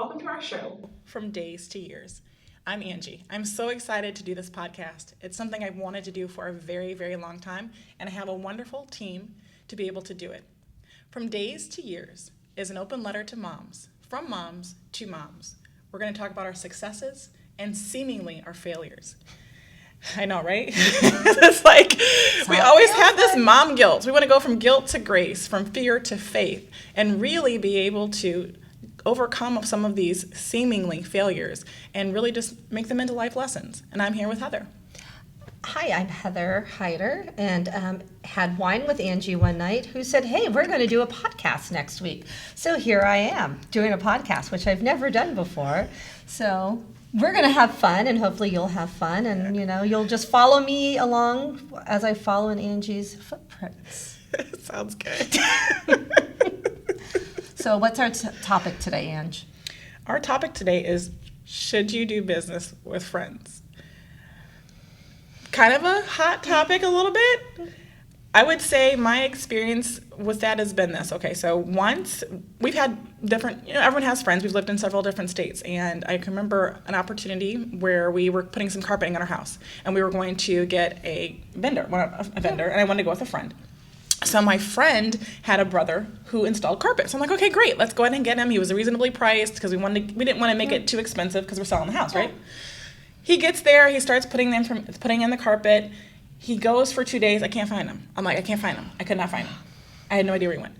Welcome to our show, From Days to Years. I'm Angie. I'm so excited to do this podcast. It's something I've wanted to do for a very, very long time, and I have a wonderful team to be able to do it. From Days to Years is an open letter to moms, from moms to moms. We're going to talk about our successes and seemingly our failures. I know, right? It's like we always have this mom guilt. We want to go from guilt to grace, from fear to faith, and really be able to overcome some of these seemingly failures and really just make them into life lessons. And I'm here with Heather. Hi, I'm Heather Hyder, and had wine with Angie one night, who said, hey, we're going to do a podcast next week. So here I am doing a podcast, which I've never done before. So we're going to have fun, and hopefully you'll have fun, and you'll just follow me along as I follow in Angie's footprints. Sounds good. So what's our topic today, Ange? Our topic today is, should you do business with friends? Kind of a hot topic a little bit. I would say my experience with that has been this. Okay, so once we've had different, everyone has friends. We've lived in several different states. And I can remember an opportunity where we were putting some carpeting in our house. And we were going to get a vendor, and I wanted to go with a friend. So my friend had a brother who installed carpet. So I'm like, okay, great. Let's go ahead and get him. He was reasonably priced because we didn't want to make it too expensive because we're selling the house, right? He gets there. He starts putting in the carpet. He goes for 2 days. I can't find him. I'm like, I can't find him. I could not find him. I had no idea where he went.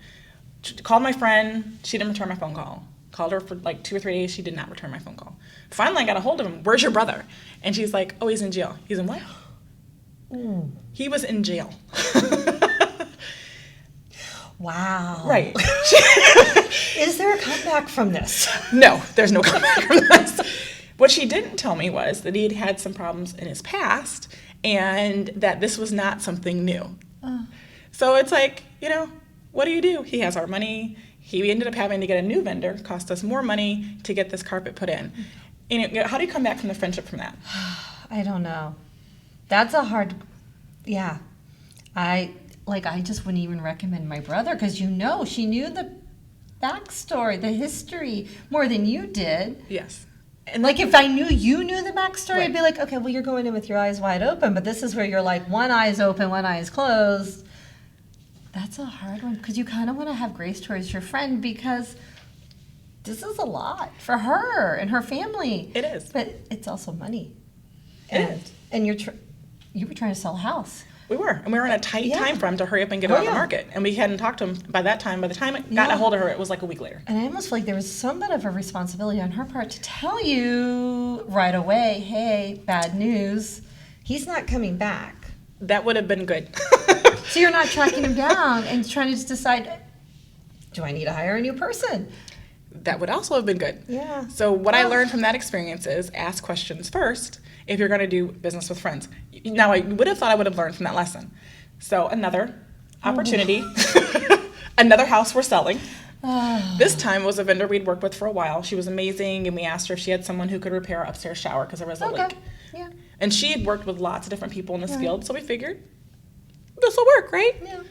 Called my friend. She didn't return my phone call. Called her for like 2 or 3 days. She did not return my phone call. Finally, I got a hold of him. Where's your brother? And she's like, oh, he's in jail. He's in what? He was in jail. Wow. Right. Is there a comeback from this? No, there's no comeback from this. What she didn't tell me was that he had had some problems in his past and that this was not something new. So it's like, what do? He has our money. He ended up having to get a new vendor, cost us more money to get this carpet put in. And how do you come back from the friendship from that? I don't know. That's a hard, yeah. I just wouldn't even recommend my brother because she knew the backstory, the history more than you did. Yes. And if I knew you knew the backstory, Right. I'd be like, okay, well, you're going in with your eyes wide open, but this is where you're like, one eye is open, one eye is closed. That's a hard one because you kind of want to have grace towards your friend because this is a lot for her and her family. It is. But it's also money. It is. And you were trying to sell a house. We were. And we were in a tight time frame to hurry up and get it on the market. And we hadn't talked to him by that time. By the time it got a hold of her, it was like a week later. And I almost feel like there was somewhat of a responsibility on her part to tell you right away, hey, bad news, he's not coming back. That would have been good. So you're not tracking him down and trying to just decide, do I need to hire a new person? That would also have been good. Yeah. So what I learned from that experience is ask questions first if you're going to do business with friends. Now, I would have thought I would have learned from that lesson. So another opportunity, another house we're selling. This time was a vendor we'd worked with for a while. She was amazing, and we asked her if she had someone who could repair our upstairs shower because there was a leak. Yeah. And she had worked with lots of different people in this field, so we figured this will work, right? Yeah.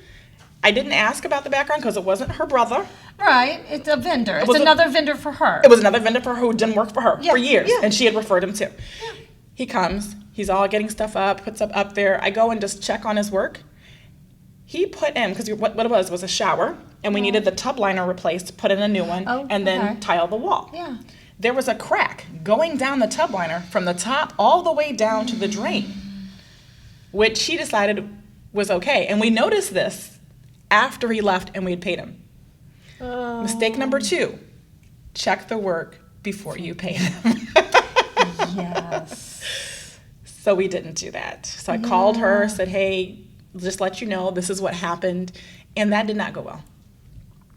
I didn't ask about the background because it wasn't her brother. Right. It's a vendor. It's another vendor for her. It was another vendor for her who didn't work for her for years, Yeah. and she had referred him to. Yeah. He comes. He's all getting stuff up, puts up there. I go and just check on his work. He put in, because what it was a shower, and we needed the tub liner replaced, put in a new one, and then tile the wall. Yeah. There was a crack going down the tub liner from the top all the way down to the drain, which he decided was okay. And we noticed this after he left and we had paid him. Mistake number 2, check the work before you pay him. Yes. So we didn't do that. So I called her, said, hey, just let you know, this is what happened. And that did not go well.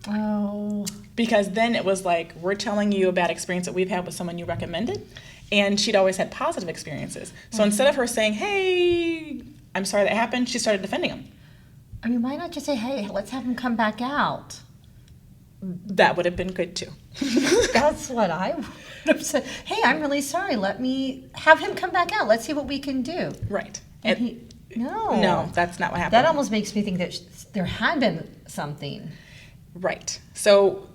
Oh. Because then it was like, we're telling you a bad experience that we've had with someone you recommended. And she'd always had positive experiences. So instead of her saying, hey, I'm sorry that happened, she started defending him. I mean, why not just say, hey, let's have him come back out? That would have been good too. That's what I would have said. Hey, I'm really sorry. Let me have him come back out. Let's see what we can do. Right. And No, that's not what happened. That almost makes me think that there had been something. Right. So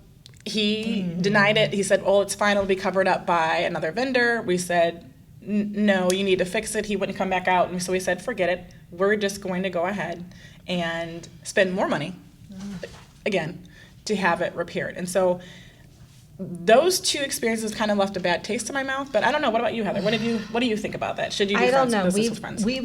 He denied it. He said, "Oh, it's fine. It'll be covered up by another vendor." We said, "No, you need to fix it." He wouldn't come back out, and so we said, "Forget it. We're just going to go ahead and spend more money, again, to have it repaired." And so those two experiences kind of left a bad taste in my mouth. But I don't know. What about you, Heather? What do you think about that? Should you do I don't know. business with friends? We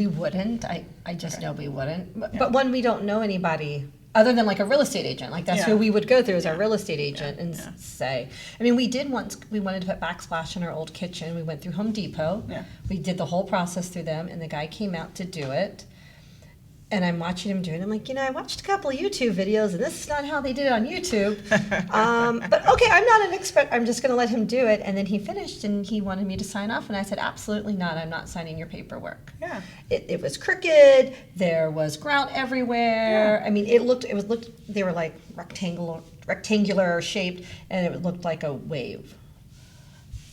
wouldn't. I just know we wouldn't. But, Yeah. but when we don't know anybody other than like a real estate agent, like that's who we would go through as our real estate agent and say. I mean, we did once. We wanted to put backsplash in our old kitchen. We went through Home Depot. Yeah. We did the whole process through them, and the guy came out to do it. And I'm watching him do it. I'm like, I watched a couple of YouTube videos, and this is not how they did it on YouTube. But okay, I'm not an expert. I'm just going to let him do it. And then he finished, and he wanted me to sign off. And I said, absolutely not. I'm not signing your paperwork. Yeah. It was crooked. There was grout everywhere. Yeah. I mean, they were like rectangular shaped, and it looked like a wave.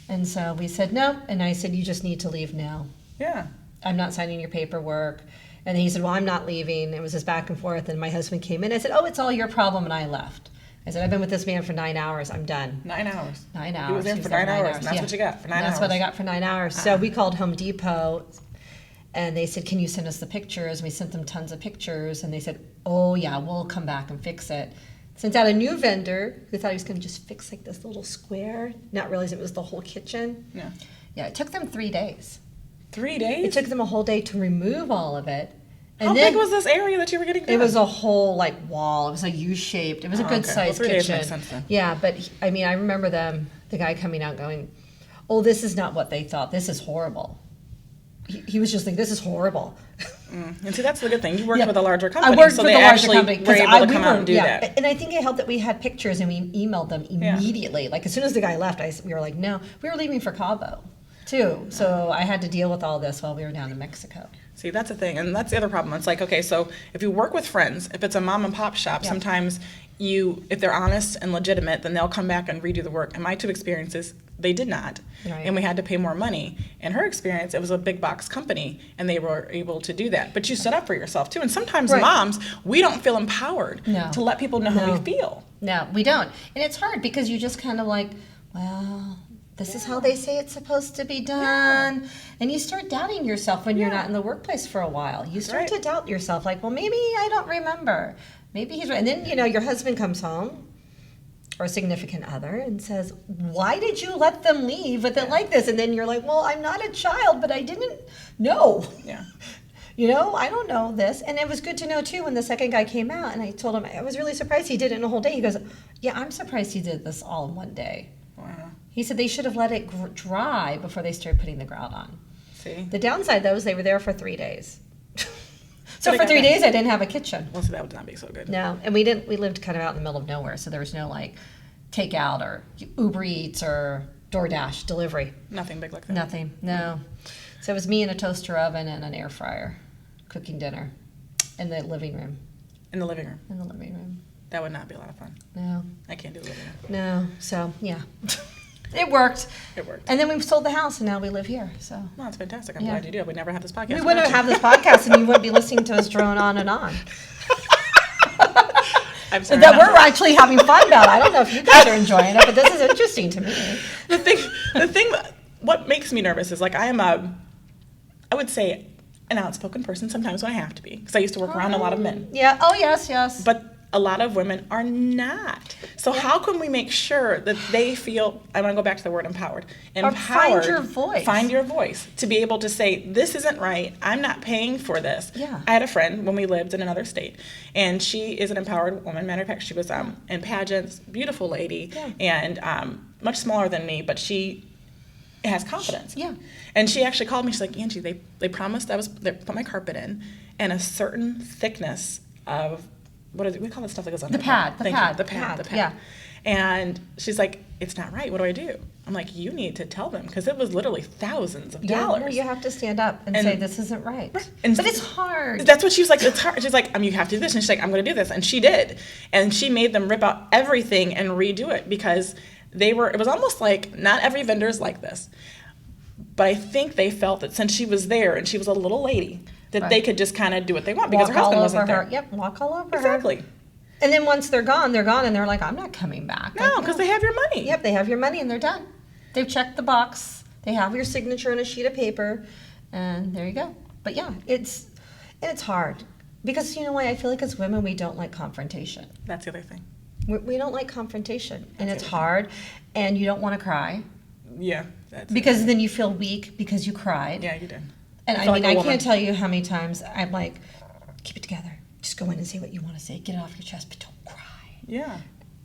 And so we said no. And I said, you just need to leave now. Yeah. I'm not signing your paperwork. And he said, well, I'm not leaving. It was this back and forth. And my husband came in. I said, oh, it's all your problem. And I left. I said, I've been with this man for 9 hours. I'm done. 9 hours. 9 hours. He was there for 9 hours. And that's what you got for 9 hours. That's what I got for 9 hours. So we called Home Depot. And they said, can you send us the pictures? And we sent them tons of pictures. And they said, oh, yeah, we'll come back and fix it. Sent out a new vendor who thought he was going to just fix like this little square, not realizing it was the whole kitchen. Yeah. Yeah, it took them 3 days. 3 days? It took them a whole day to remove all of it. And How then big was this area that you were getting done? it was a whole like wall. It was like U-shaped. It was a good sized Well, 3 days kitchen. makes sense then. Yeah, but I mean, I remember the guy coming out going, "Oh, this is not what they thought. This is horrible." He was just like, "This is horrible." And see, that's the good thing. You worked Yeah. with a larger company, I worked so with they the larger actually company were able to come out and do that. And I think it helped that we had pictures and we emailed them immediately. Like as soon as the guy left, we were like, "No, we were leaving for Cabo, too." So I had to deal with all this while we were down in Mexico. See, that's the thing, and that's the other problem. It's like, okay, so if you work with friends, if it's a mom and pop shop, sometimes if they're honest and legitimate, then they'll come back and redo the work. In my two experiences, they did not, and we had to pay more money. In her experience, it was a big box company, and they were able to do that. But you stood up for yourself, too. And sometimes moms, we don't feel empowered to let people know how we feel. No, we don't. And it's hard because you just kind of like, well, this is how they say it's supposed to be done. And you start doubting yourself when you're not in the workplace for a while. You start to doubt yourself, like, well, maybe I don't remember. Maybe he's right. And then, your husband comes home, or a significant other, and says, why did you let them leave with it like this? And then you're like, well, I'm not a child, but I didn't know. Yeah. I don't know this. And it was good to know, too, when the second guy came out, and I told him, I was really surprised he did it in a whole day. He goes, yeah, I'm surprised he did this all in one day. Wow. He said they should have let it dry before they started putting the grout on. See? The downside, though, is they were there for 3 days. So for 3 days, I didn't have a kitchen. Well, so that would not be so good. No, and we lived kind of out in the middle of nowhere, so there was no, like, takeout or Uber Eats or DoorDash delivery. Nothing big like that. Nothing, no. So it was me in a toaster oven and an air fryer cooking dinner in the living room. In the living room. In the living room. That would not be a lot of fun. No. I can't do the living room. No, so, yeah. It worked. It worked. And then we sold the house, and now we live here. So Well, it's fantastic. I'm glad you do. We'd never have this podcast. we wouldn't have this podcast, and you wouldn't be listening to us drone on and on. I'm sorry. That we're actually having fun about. I don't know if you guys are enjoying it, but this is interesting to me. The thing, what makes me nervous is like I would say, an outspoken person sometimes when I have to be, because I used to work around a lot of men. Yeah. Oh, yes. But a lot of women are not. So how can we make sure that they feel, I want to go back to the word empowered. Or find your voice. Find your voice. To be able to say, this isn't right. I'm not paying for this. Yeah. I had a friend when we lived in another state, and she is an empowered woman. Matter of fact, she was in pageants, beautiful lady, and much smaller than me, but she has confidence. Yeah. And she actually called me. She's like, Angie, they promised they put my carpet in, and a certain thickness of, what is it? We call it stuff that goes on The pad. The pad. Yeah. And she's like, it's not right. What do I do? I'm like, you need to tell them, because it was literally thousands of dollars. Yeah, no, you have to stand up and say, this isn't right. And but it's hard. That's what she was like, it's hard. She's like, you have to do this. And she's like, I'm going to do this. And she did. And she made them rip out everything and redo it, because it was almost like, not every vendor is like this. But I think they felt that since she was there and she was a little lady, that they could just kind of do what they want, because her husband wasn't there. Yep, walk all over her. Exactly. And then once they're gone, and they're like, I'm not coming back. No, because they have your money. Yep, they have your money and they're done. They've checked the box. They have your signature on a sheet of paper, and there you go. But yeah, it's hard. Because you know why? I feel like as women, we don't like confrontation. That's the other thing. We don't like confrontation, and it's hard, and you don't want to cry. Yeah. Because then you feel weak because you cried. Yeah, you did. And I mean, I can't tell you how many times I'm like, keep it together. Just go in and say what you want to say. Get it off your chest, but don't cry. Yeah.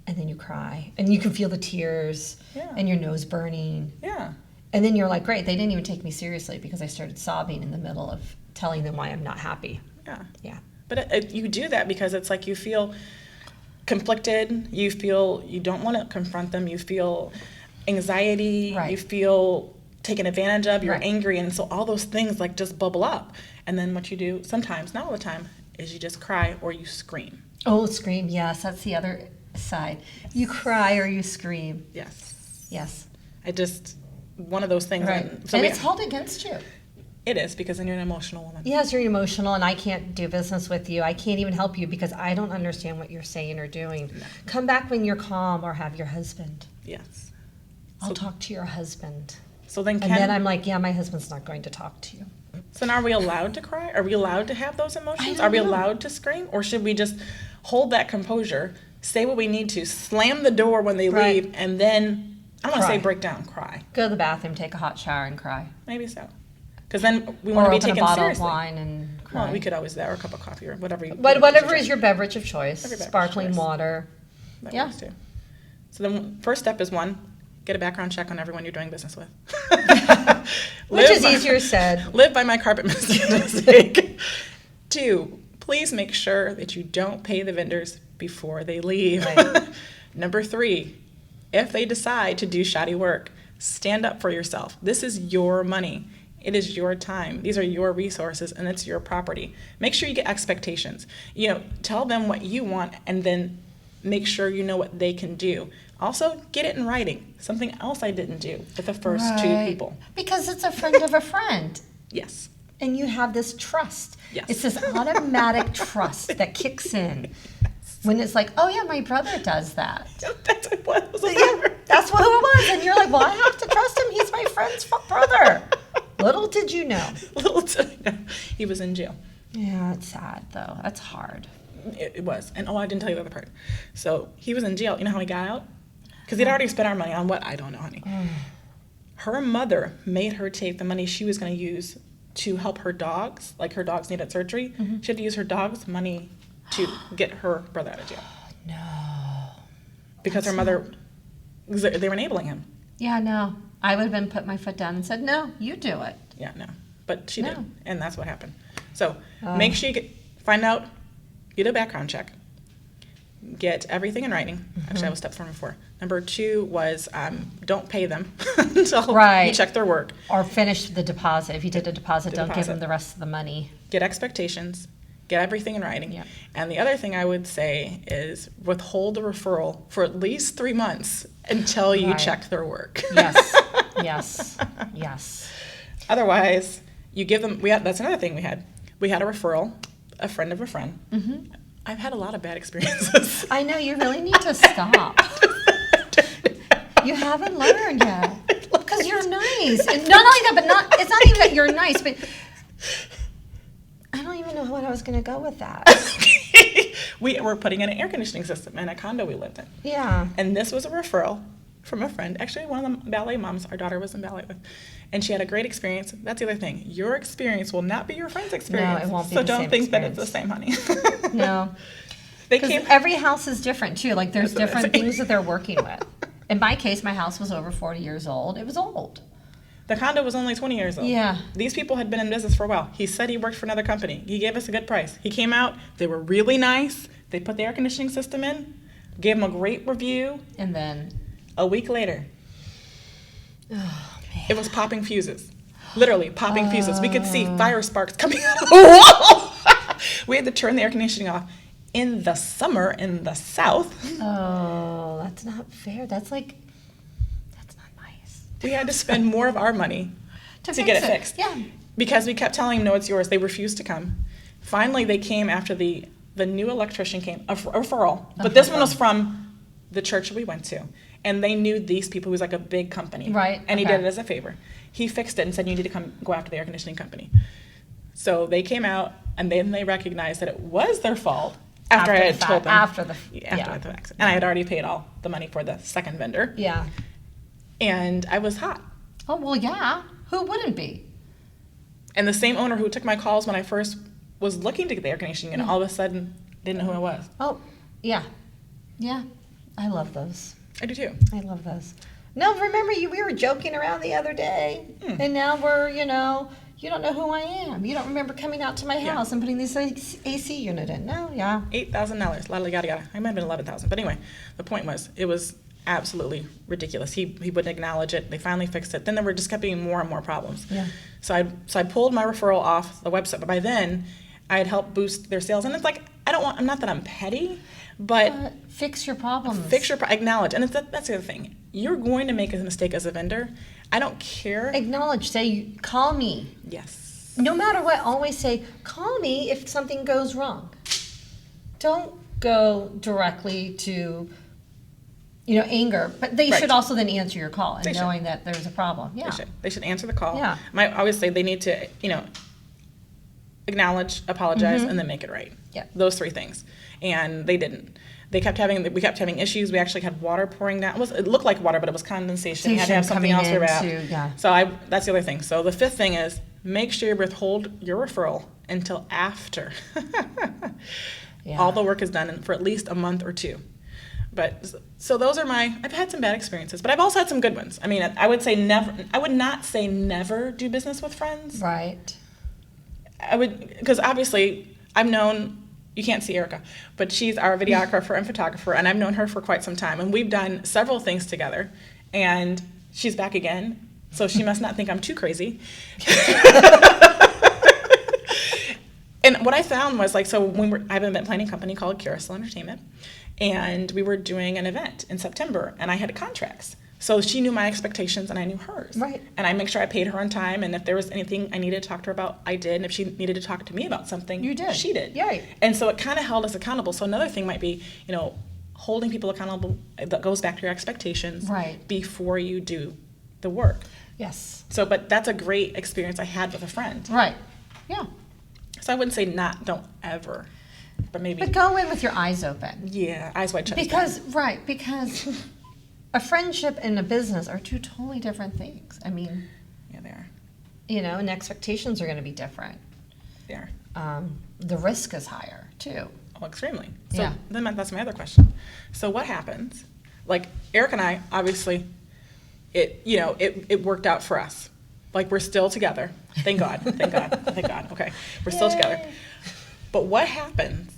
And then you cry. And you can feel the tears. Yeah. And your nose burning. Yeah. And then you're like, great, they didn't even take me seriously because I started sobbing in the middle of telling them why I'm not happy. Yeah. Yeah. But you do that because it's like you feel conflicted. You feel you don't want to confront them. You feel anxiety. Right. You feel taken advantage of. You're Right. angry. And so all those things like just bubble up. And then what you do sometimes, not all the time, is you just cry or you scream. Oh, scream. Yes, that's the other side. You cry or you scream. Yes. Yes. One of those things. Right. So and it's held against you. It is, because then you're an emotional woman. Yes, you're emotional, and I can't do business with you. I can't even help you because I don't understand what you're saying or doing. No. Come back when you're calm, or have your husband. Yes. I'll talk to your husband. So then and then I'm like, yeah, my husband's not going to talk to you. So now are we allowed to cry? Are we allowed to have those emotions? Are we allowed to scream? Or should we just hold that composure, say what we need to, slam the door when they leave, and then, I don't want to say break down, cry. Go to the bathroom, take a hot shower, and cry. Maybe so. Because then we want to be taken seriously. Or open a bottle of wine and cry. Well, we could always do that, or a cup of coffee, or whatever. Whatever is your beverage of choice. Sparkling water. That works too. So then first step is get a background check on everyone you're doing business with. Which is easier said. Live by my carpet mistake. 2, please make sure that you don't pay the vendors before they leave. Right. Number 3, if they decide to do shoddy work, stand up for yourself. This is your money. It is your time. These are your resources, and it's your property. Make sure you get expectations. Tell them what you want, and then make sure you know what they can do. Also, get it in writing. Something else I didn't do with the first 2 people. Because it's a friend of a friend. Yes. And you have this trust. Yes. It's this automatic trust that kicks in. When it's like, oh yeah, my brother does that. That's what it was. Yeah, that's who it was. And you're like, well, I have to trust him. He's my friend's brother. Little did you know. Little did I know. He was in jail. Yeah, it's sad though. That's hard. It was. And I didn't tell you the other part. So he was in jail. You know how he got out? Because he'd already spent our money on what? I don't know, honey. Her mother made her take the money she was going to use to help her dogs. Like her dogs needed surgery. Mm-hmm. She had to use her dog's money to get her brother out of jail. No. Because her mother, they were enabling him. Yeah, no. I would have put my foot down and said, no, you do it. Yeah, no. But she did. And that's what happened. So make sure you find out, get a background check, get everything in writing. Mm-hmm. Actually, that was step 4 and 4. Number 2 was don't pay them until you check their work. Or finish the deposit. If you did a deposit, don't give them the rest of the money. Get expectations. Get everything in writing. Yep. And the other thing I would say is withhold the referral for at least 3 months until you check their work. Yes. Yes. Yes. Otherwise, you give them, that's another thing we had. We had a referral, a friend of a friend. Mm-hmm. I've had a lot of bad experiences. I know, you really need to stop. You haven't learned yet. Because you're nice. And not only that, but it's not even that you're nice, but I don't even know what I was going to go with that. We were putting in an air conditioning system in a condo we lived in. Yeah. And this was a referral from a friend, actually one of the ballet moms our daughter was in ballet with. And she had a great experience. That's the other thing. Your experience will not be your friend's experience. No, it won't be so the same don't think experience. that it's the same, honey. No. Because every house is different, too. Like, there's different things that they're working with. In my case, my house was over 40 years old. It was old. The condo was only 20 years old. Yeah. These people had been in business for a while. He said he worked for another company. He gave us a good price. He came out. They were really nice. They put the air conditioning system in, gave him a great review. And then? A week later, oh, man. It was popping fuses. Literally popping fuses. We could see fire sparks coming out of the wall. We had to turn the air conditioning off in the summer in the South. Oh, that's not fair. That's not nice. We had to spend more of our money to get it fixed. Yeah. Because we kept telling them, no, it's yours. They refused to come. Finally, they came after the the new electrician came, a referral, but this one was from the church we went to. And they knew these people. It was like a big company. Right. And he did it as a favor. He fixed it and said, you need to go after the air conditioning company. So they came out, and then they recognized that it was their fault after I had told them. After the fact. And I had already paid all the money for the second vendor. Yeah. And I was hot. Oh, well, yeah. Who wouldn't be? And the same owner who took my calls when I first was looking to get the air conditioning unit, all of a sudden didn't know who I was. Oh, yeah. Yeah. I love those. I do too. I love those. No, remember we were joking around the other day, and now we're, you don't know who I am. You don't remember coming out to my house and putting this AC unit in. No, yeah. $8,000, yada, yada, yada. I might have been $11,000. But anyway, the point was, it was absolutely ridiculous. He wouldn't acknowledge it. They finally fixed it. Then there were just kept being more and more problems. Yeah. So I pulled my referral off the website, but by then I had helped boost their sales. And it's like, I'm not that I'm petty, but fix your problems. Acknowledge. And that's the other thing. You're going to make a mistake as a vendor. I don't care. Acknowledge. Say, call me. Yes. No matter what, always say, call me if something goes wrong. Don't go directly to, anger. But they should also then answer your call and knowing that there's a problem. Yeah. They should answer the call. Yeah. I always say they need to, acknowledge, apologize, and then make it right. Yeah. Those three things. And they didn't. We kept having issues. We actually had water pouring down. It looked like water, but it was condensation. You had to have something else to wrap. So that's the other thing. So the fifth thing is make sure you withhold your referral until after all the work is done, and for at least a month or two. But so those are I've had some bad experiences, but I've also had some good ones. I mean, I would not say never do business with friends. Right. I would, because obviously I've known, you can't see Erica, but she's our videographer and photographer, and I've known her for quite some time, and we've done several things together, and she's back again, so she must not think I'm too crazy. And what I found was, I have an event planning company called Carousel Entertainment, and we were doing an event in September, and I had contracts. So she knew my expectations and I knew hers. Right. And I make sure I paid her on time, and if there was anything I needed to talk to her about, I did. And if she needed to talk to me about something, you did. She did. Yeah. Right. And so it kind of held us accountable. So another thing might be, holding people accountable that goes back to your expectations before you do the work. Yes. So, but that's a great experience I had with a friend. Right. Yeah. So I wouldn't say don't ever, but maybe. But go in with your eyes open. Yeah, eyes wide shut. Because a friendship and a business are two totally different things. I mean, yeah, they are. And expectations are going to be different. They are. The risk is higher too. Oh, extremely. So then that's my other question. So what happens? Like Eric and I, obviously, it worked out for us. Like we're still together. Thank God. Thank God. Thank God. Okay, we're still together. But what happens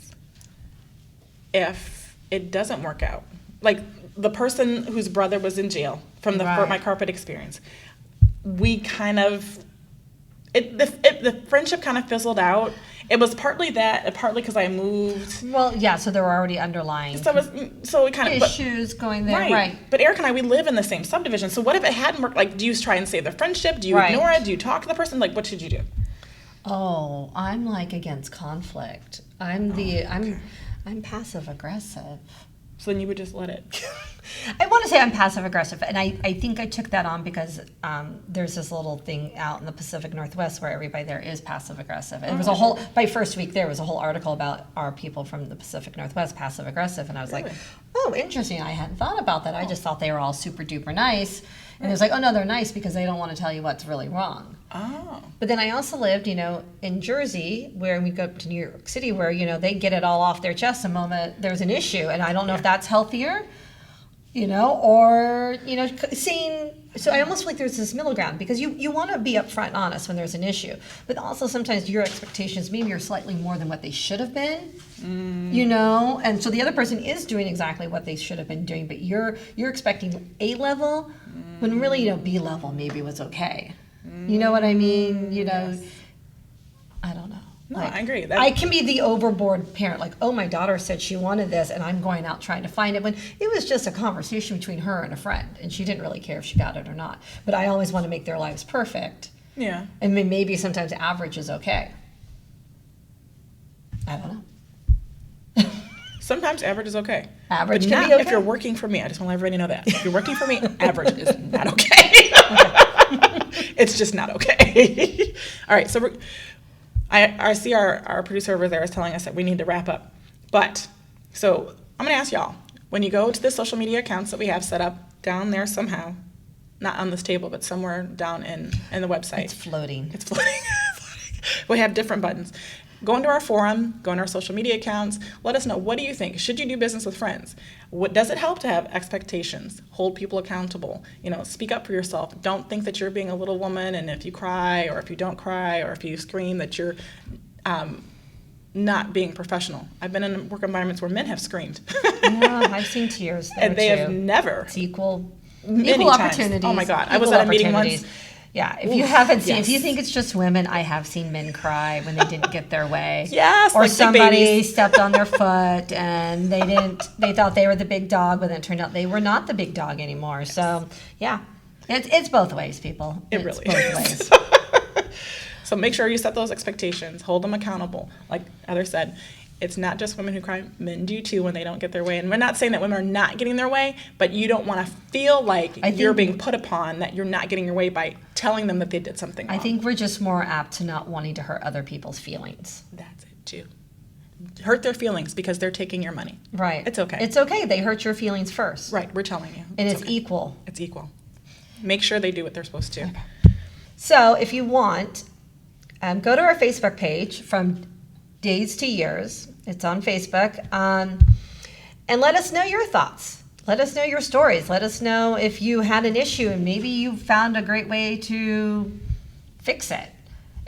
if it doesn't work out? Like the person whose brother was in jail from for my carpet experience, we kind of the friendship kind of fizzled out. It was partly that, partly because I moved. Well, yeah, so there were already underlying so we kind of issues going there, right? But Eric and I, we live in the same subdivision. So what if it hadn't worked? Like, do you try and save the friendship? Do you ignore it? Do you talk to the person? Like, what should you do? Oh, I'm against conflict. I'm passive aggressive. So then you would just let it. I want to say I'm passive aggressive, and I think I took that on because there's this little thing out in the Pacific Northwest where everybody there is passive aggressive. It was by first week there was a whole article about our people from the Pacific Northwest passive aggressive, and I was like, oh, interesting. I hadn't thought about that. I just thought they were all super duper nice. And it was like, oh no, they're nice because they don't want to tell you what's really wrong. Oh. But then I also lived, in Jersey, where we go up to New York City, where, they get it all off their chest the moment there's an issue. And I don't know if that's healthier, or, seeing, so I almost feel like there's this middle ground because you want to be upfront and honest when there's an issue. But also sometimes your expectations maybe are slightly more than what they should have been, and so the other person is doing exactly what they should have been doing, but you're expecting A level when really, B level maybe was okay. You know what I mean? Yes. I don't know. No, I agree. I can be the overboard parent, like, oh, my daughter said she wanted this, and I'm going out trying to find it, when it was just a conversation between her and a friend, and she didn't really care if she got it or not. But I always want to make their lives perfect. Yeah. And maybe sometimes average is okay. I don't know. Sometimes average is okay. Average but can not be okay. if you're working for me. I just want everybody to know that. If you're working for me, average is not okay. It's just not okay. All right, so I see our producer over there is telling us that we need to wrap up. But, so I'm going to ask y'all, when you go to the social media accounts that we have set up down there somehow, not on this table, but somewhere down in the website. It's floating. It's floating. We have different buttons. Go into our forum, go into our social media accounts. Let us know, what do you think? Should you do business with friends? What does it help to have expectations? Hold people accountable. Speak up for yourself. Don't think that you're being a little woman, and if you cry or if you don't cry or if you scream that you're not being professional. I've been in work environments where men have screamed. Yeah, I've seen tears there and they too. have never. It's equal Many opportunities. times. Oh my God. I was at a meeting once. Yeah, if you haven't seen, yes. if you think it's just women, I have seen men cry when they didn't get their way. Yes, or like big somebody babies. stepped on their foot and they thought they were the big dog, but then it turned out they were not the big dog anymore. So yeah, it's both ways, people. It it's really both is. ways. So make sure you set those expectations. Hold them accountable. Like Heather said, it's not just women who cry. Men do too when they don't get their way. And we're not saying that women are not getting their way, but you don't want to feel like you're being put upon, that you're not getting your way by telling them that they did something wrong. I think we're just more apt to not wanting to hurt other people's feelings. That's it too. Hurt their feelings because they're taking your money. Right. It's okay. It's okay. They hurt your feelings first. Right. We're telling you. And it's okay. equal. It's equal. Make sure they do what they're supposed to. Okay. So if you want, go to our Facebook page, From Days to Years. It's on Facebook. And let us know your thoughts. Let us know your stories. Let us know if you had an issue and maybe you found a great way to fix it.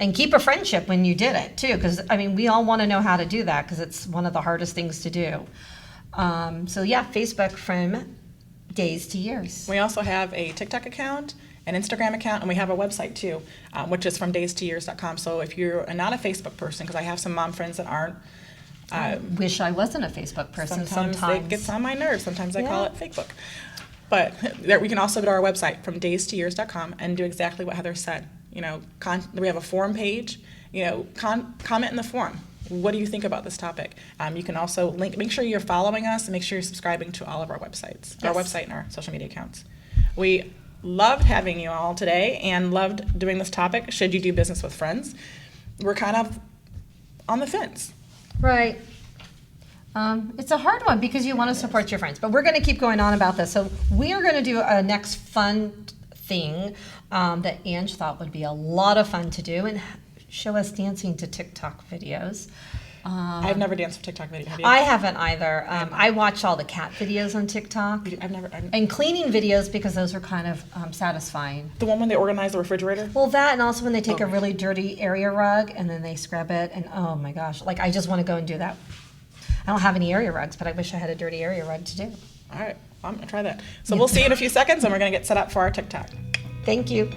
And keep a friendship when you did it, too. Because, we all want to know how to do that because it's one of the hardest things to do. So, yeah, Facebook, From Days to Years. We also have a TikTok account, an Instagram account, and we have a website too, which is fromdaystoyears.com. So if you're not a Facebook person, because I have some mom friends that aren't. I wish I wasn't a Facebook person sometimes. It gets on my nerves. Sometimes I call Yeah. it Facebook. But there, we can also go to our website, fromdaystoyears.com, and do exactly what Heather said. We have a forum page. Comment in the forum. What do you think about this topic? You can also make sure you're following us, and make sure you're subscribing to all of our websites, Yes. our website and our social media accounts. We loved having you all today and loved doing this topic. Should you do business with friends? We're kind of on the fence. Right. It's a hard one because you want to support your friends. But we're going to keep going on about this. So we are going to do a next fun thing that Ange thought would be a lot of fun to do and show us dancing to TikTok videos. I've never danced for TikTok video. Have you? I haven't either. I watch all the cat videos on TikTok. I've never. And cleaning videos because those are kind of satisfying. The one when they organize the refrigerator? Well, that and also when they take a really dirty area rug and then they scrub it and oh my gosh, like I just want to go and do that. I don't have any area rugs, but I wish I had a dirty area rug to do. All right, I'm going to try that. So we'll see you in a few seconds and we're going to get set up for our TikTok. Thank you.